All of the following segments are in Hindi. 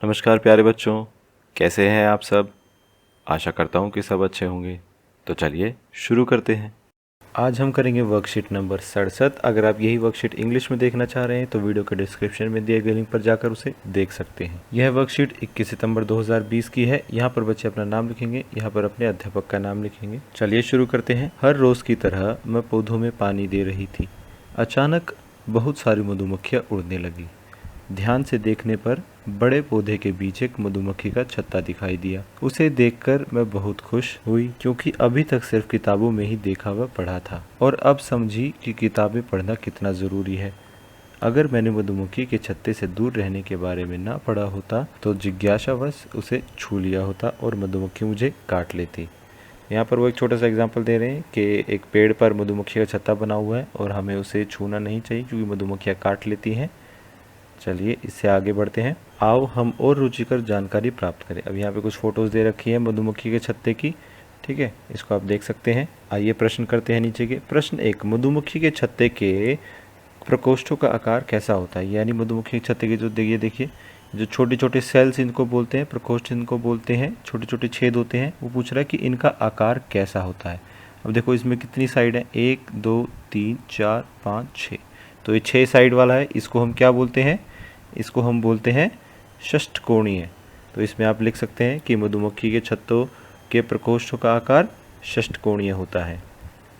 नमस्कार प्यारे बच्चों, कैसे हैं आप सब। आशा करता हूँ कि सब अच्छे होंगे। तो चलिए शुरू करते हैं। आज हम करेंगे वर्कशीट नंबर 67। अगर आप यही वर्कशीट इंग्लिश में देखना चाह रहे हैं तो वीडियो के डिस्क्रिप्शन में दिए गए लिंक पर जाकर उसे देख सकते हैं। यह वर्कशीट 21 सितंबर 2020 की है। यहाँ पर बच्चे अपना नाम लिखेंगे, यहाँ पर अपने अध्यापक का नाम लिखेंगे। चलिए शुरू करते हैं। हर रोज की तरह मैं पौधों में पानी दे रही थी। अचानक बहुत सारी मधुमक्खियाँ उड़ने लगी। ध्यान से देखने पर बड़े पौधे के बीच एक मधुमक्खी का छत्ता दिखाई दिया। उसे देखकर मैं बहुत खुश हुई, क्योंकि अभी तक सिर्फ किताबों में ही देखा व पढ़ा था, और अब समझी कि किताबें पढ़ना कितना जरूरी है। अगर मैंने मधुमक्खी के छत्ते से दूर रहने के बारे में ना पढ़ा होता तो जिज्ञासावश उसे छू लिया होता और मधुमक्खी मुझे काट लेती। यहाँ पर वो एक छोटा सा एग्जाम्पल दे रहे हैं कि एक पेड़ पर मधुमक्खी का छत्ता बना हुआ है और हमें उसे छूना नहीं चाहिए, क्योंकि मधुमक्खियाँ काट लेती हैं। चलिए इससे आगे बढ़ते हैं। आओ हम और रुचिकर जानकारी प्राप्त करें। अब यहाँ पे कुछ फोटोज दे रखी है मधुमक्खी के छत्ते की। ठीक है, इसको आप देख सकते हैं। आइए प्रश्न करते हैं नीचे के। प्रश्न 1, मधुमक्खी के छत्ते के प्रकोष्ठों का आकार कैसा होता है। यानी मधुमक्खी के छत्ते के जो देखिए जो छोटे छोटे सेल्स इनको बोलते हैं, प्रकोष्ठ इनको बोलते हैं, छोटे छोटे छेद होते हैं। वो पूछ रहा है कि इनका आकार कैसा होता है। अब देखो इसमें कितनी साइड है, 1 2 3 4 5 6। तो ये 6 साइड वाला है, इसको हम क्या बोलते हैं, इसको हम बोलते हैं षष्ठकोणीय। तो इसमें आप लिख सकते हैं कि मधुमक्खी के छत्तों के प्रकोष्ठों का आकार षष्ठकोणीय होता है।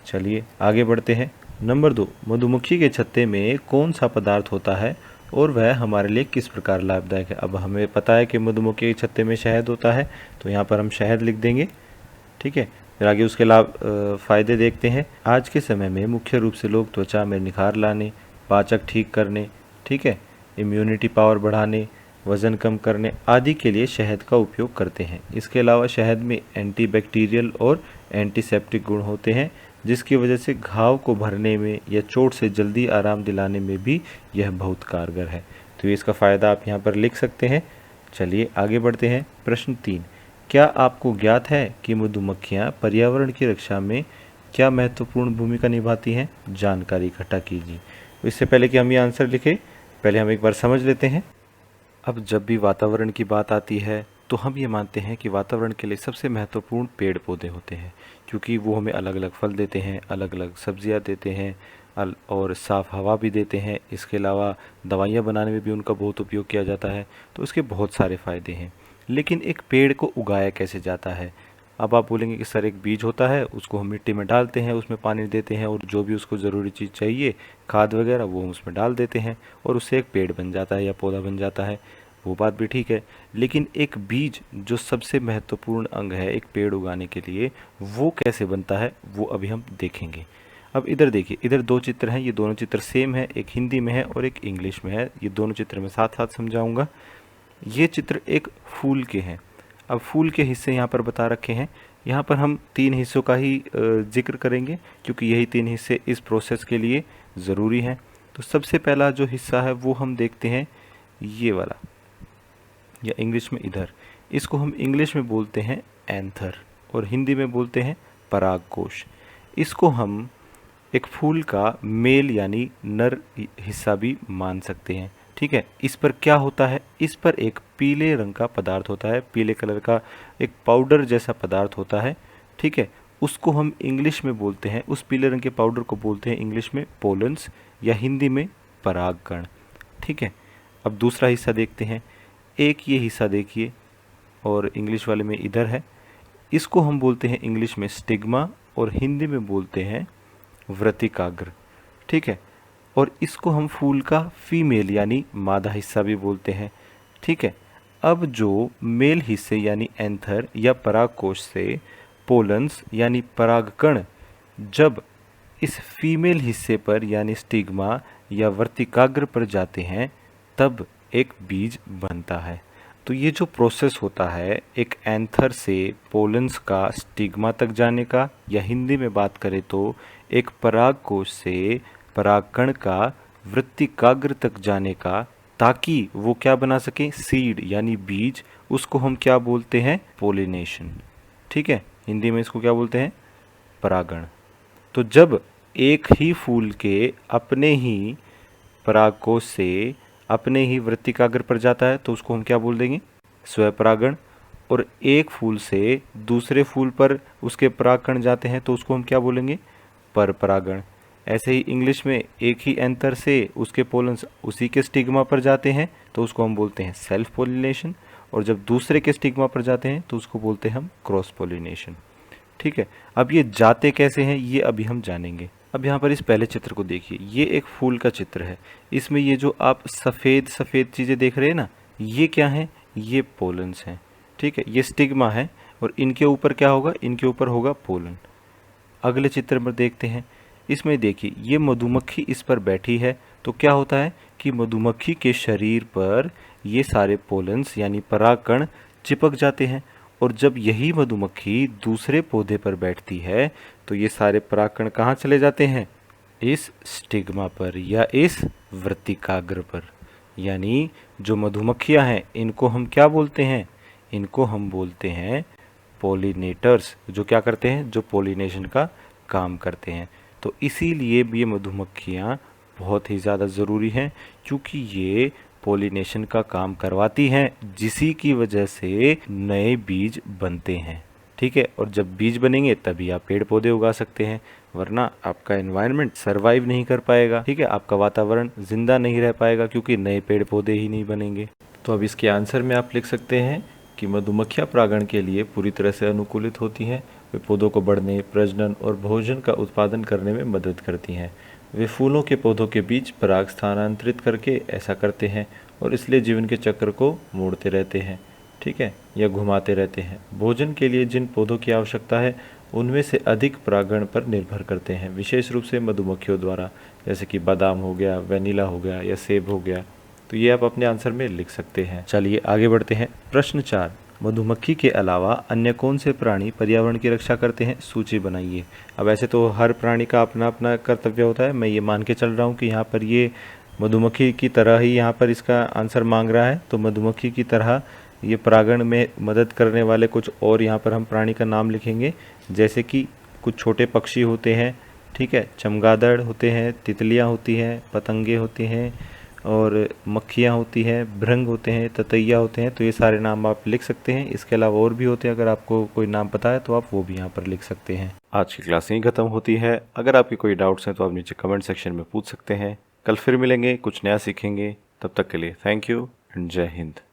चलिए आगे बढ़ते हैं। नंबर 2, मधुमक्खी के छत्ते में कौन सा पदार्थ होता है और वह हमारे लिए किस प्रकार लाभदायक है। अब हमें पता है कि मधुमक्खी के छत्ते में शहद होता है, तो यहाँ पर हम शहद लिख देंगे। ठीक है, फिर आगे उसके लाभ फायदे देखते हैं। आज के समय में मुख्य रूप से लोग त्वचा में निखार लाने, पाचक ठीक करने, ठीक है, इम्यूनिटी पावर बढ़ाने, वज़न कम करने आदि के लिए शहद का उपयोग करते हैं। इसके अलावा शहद में एंटीबैक्टीरियल और एंटीसेप्टिक गुण होते हैं, जिसकी वजह से घाव को भरने में या चोट से जल्दी आराम दिलाने में भी यह बहुत कारगर है। तो इसका फ़ायदा आप यहाँ पर लिख सकते हैं। चलिए आगे बढ़ते हैं। प्रश्न 3, क्या आपको ज्ञात है कि मधुमक्खियाँ पर्यावरण की रक्षा में क्या महत्वपूर्ण भूमिका निभाती हैं। जानकारी इकट्ठा कीजिए। इससे पहले कि हम ये आंसर लिखें, पहले हम एक बार समझ लेते हैं। अब जब भी वातावरण की बात आती है तो हम ये मानते हैं कि वातावरण के लिए सबसे महत्वपूर्ण पेड़ पौधे होते हैं, क्योंकि वो हमें अलग अलग फल देते हैं, अलग अलग सब्जियां देते हैं और साफ़ हवा भी देते हैं। इसके अलावा दवाइयाँ बनाने में भी उनका बहुत उपयोग किया जाता है। तो इसके बहुत सारे फ़ायदे हैं। लेकिन एक पेड़ को उगाया कैसे जाता है। अब आप बोलेंगे कि सर एक बीज होता है, उसको हम मिट्टी में डालते हैं, उसमें पानी देते हैं और जो भी उसको ज़रूरी चीज़ चाहिए, खाद वगैरह, वो हम उसमें डाल देते हैं और उससे एक पेड़ बन जाता है या पौधा बन जाता है। वो बात भी ठीक है। लेकिन एक बीज जो सबसे महत्वपूर्ण अंग है एक पेड़ उगाने के लिए, वो कैसे बनता है वो अभी हम देखेंगे। अब इधर देखिए, इधर 2 चित्र हैं। ये दोनों चित्र सेम है, एक हिंदी में है और एक इंग्लिश में है। ये दोनों चित्र मैं साथ साथ समझाऊंगा। ये चित्र एक फूल के हैं। अब फूल के हिस्से यहाँ पर बता रखे हैं। यहाँ पर हम 3 हिस्सों का ही जिक्र करेंगे, क्योंकि यही 3 हिस्से इस प्रोसेस के लिए ज़रूरी हैं। तो सबसे पहला जो हिस्सा है वो हम देखते हैं, ये वाला, या इंग्लिश में इधर। इसको हम इंग्लिश में बोलते हैं एंथर और हिंदी में बोलते हैं परागकोश। इसको हम एक फूल का मेल यानी नर हिस्सा भी मान सकते हैं। ठीक है, इस पर क्या होता है, इस पर एक पीले रंग का पदार्थ होता है, पीले कलर का एक पाउडर जैसा पदार्थ होता है। ठीक है, उसको हम इंग्लिश में बोलते हैं, उस पीले रंग के पाउडर को बोलते हैं इंग्लिश में पोलन्स या हिंदी में परागकण। ठीक है, अब दूसरा हिस्सा देखते हैं। एक ये हिस्सा देखिए और इंग्लिश वाले में इधर है। इसको हम बोलते हैं इंग्लिश में स्टिग्मा और हिंदी में बोलते हैं व्रतिकाग्र। ठीक है, और इसको हम फूल का फीमेल यानी मादा हिस्सा भी बोलते हैं। ठीक है, अब जो मेल हिस्से यानी एंथर या परागकोश से पोलन्स यानी परागकण जब इस फीमेल हिस्से पर यानी स्टिग्मा या वर्तिकाग्र पर जाते हैं, तब एक बीज बनता है। तो ये जो प्रोसेस होता है एक एंथर से पोलन्स का स्टिग्मा तक जाने का, या हिंदी में बात करें तो एक परागकोश से परागकण का वृत्तिकाग्र तक जाने का, ताकि वो क्या बना सके, सीड यानी बीज, उसको हम क्या बोलते हैं, पोलिनेशन। ठीक है, हिंदी में इसको क्या बोलते हैं, परागण। तो जब एक ही फूल के अपने ही परागकोश से अपने ही वृत्तिकाग्र पर जाता है तो उसको हम क्या बोल देंगे, स्वपरागण, और एक फूल से दूसरे फूल पर उसके परागकण जाते हैं तो उसको हम क्या बोलेंगे, परपरागण। ऐसे ही इंग्लिश में एक ही एंथर से उसके पोलन्स उसी के स्टिग्मा पर जाते हैं तो उसको हम बोलते हैं सेल्फ पोलिनेशन, और जब दूसरे के स्टिग्मा पर जाते हैं तो उसको बोलते हैं हम क्रॉस पोलिनेशन। ठीक है, अब ये जाते कैसे हैं ये अभी हम जानेंगे। अब यहाँ पर इस पहले चित्र को देखिए, ये एक फूल का चित्र है। इसमें ये जो आप सफ़ेद सफ़ेद चीज़ें देख रहे हैं ना, ये क्या हैं, ये पोलन्स हैं। ठीक है, ये स्टिग्मा है और इनके ऊपर क्या होगा, इनके ऊपर होगा पोलन। अगले चित्र में देखते हैं, इसमें देखिए ये मधुमक्खी इस पर बैठी है, तो क्या होता है कि मधुमक्खी के शरीर पर ये सारे पोलन्स यानी परागकण चिपक जाते हैं, और जब यही मधुमक्खी दूसरे पौधे पर बैठती है तो ये सारे परागकण कहाँ चले जाते हैं, इस स्टिग्मा पर या इस वृत्तिकाग्र पर। यानी जो मधुमक्खियाँ हैं इनको हम क्या बोलते हैं, इनको हम बोलते हैं पोलिनेटर्स, जो क्या करते हैं, जो पोलिनेशन का काम करते हैं। तो इसीलिए ये मधुमक्खियाँ बहुत ही ज़्यादा ज़रूरी हैं, क्योंकि ये पोलिनेशन का काम करवाती हैं, जिसी की वजह से नए बीज बनते हैं। ठीक है, और जब बीज बनेंगे तभी आप पेड़ पौधे उगा सकते हैं, वरना आपका एनवायरनमेंट सरवाइव नहीं कर पाएगा। ठीक है, आपका वातावरण जिंदा नहीं रह पाएगा, क्योंकि नए पेड़ पौधे ही नहीं बनेंगे। तो अब इसके आंसर में आप लिख सकते हैं कि मधुमक्खियाँ परागण के लिए पूरी तरह से अनुकूलित होती हैं। वे पौधों को बढ़ने, प्रजनन और भोजन का उत्पादन करने में मदद करती हैं। वे फूलों के पौधों के बीच पराग स्थानांतरित करके ऐसा करते हैं और इसलिए जीवन के चक्र को मोड़ते रहते हैं। ठीक है, या घुमाते रहते हैं। भोजन के लिए जिन पौधों की आवश्यकता है उनमें से अधिक परागण पर निर्भर करते हैं, विशेष रूप से मधुमक्खियों द्वारा, जैसे कि बादाम हो गया, वेनिला हो गया या सेब हो गया। तो ये आप अपने आंसर में लिख सकते हैं। चलिए आगे बढ़ते हैं। प्रश्न 4, मधुमक्खी के अलावा अन्य कौन से प्राणी पर्यावरण की रक्षा करते हैं, सूची बनाइए। अब ऐसे तो हर प्राणी का अपना अपना कर्तव्य होता है, मैं ये मान के चल रहा हूँ कि यहाँ पर ये मधुमक्खी की तरह ही यहाँ पर इसका आंसर मांग रहा है, तो मधुमक्खी की तरह ये परागण में मदद करने वाले कुछ और यहाँ पर हम प्राणी का नाम लिखेंगे, जैसे कि कुछ छोटे पक्षी होते हैं। ठीक है, चमगादड़ होते हैं, तितलियाँ होती हैं, पतंगे होती हैं, और मक्खियाँ होती हैं, भृंग होते हैं, ततैया होते हैं। तो ये सारे नाम आप लिख सकते हैं। इसके अलावा और भी होते हैं, अगर आपको कोई नाम पता है तो आप वो भी यहाँ पर लिख सकते हैं। आज की क्लास यहीं ख़त्म होती है। अगर आपकी कोई डाउट्स हैं तो आप नीचे कमेंट सेक्शन में पूछ सकते हैं। कल फिर मिलेंगे, कुछ नया सीखेंगे। तब तक के लिए थैंक यू एंड जय हिंद।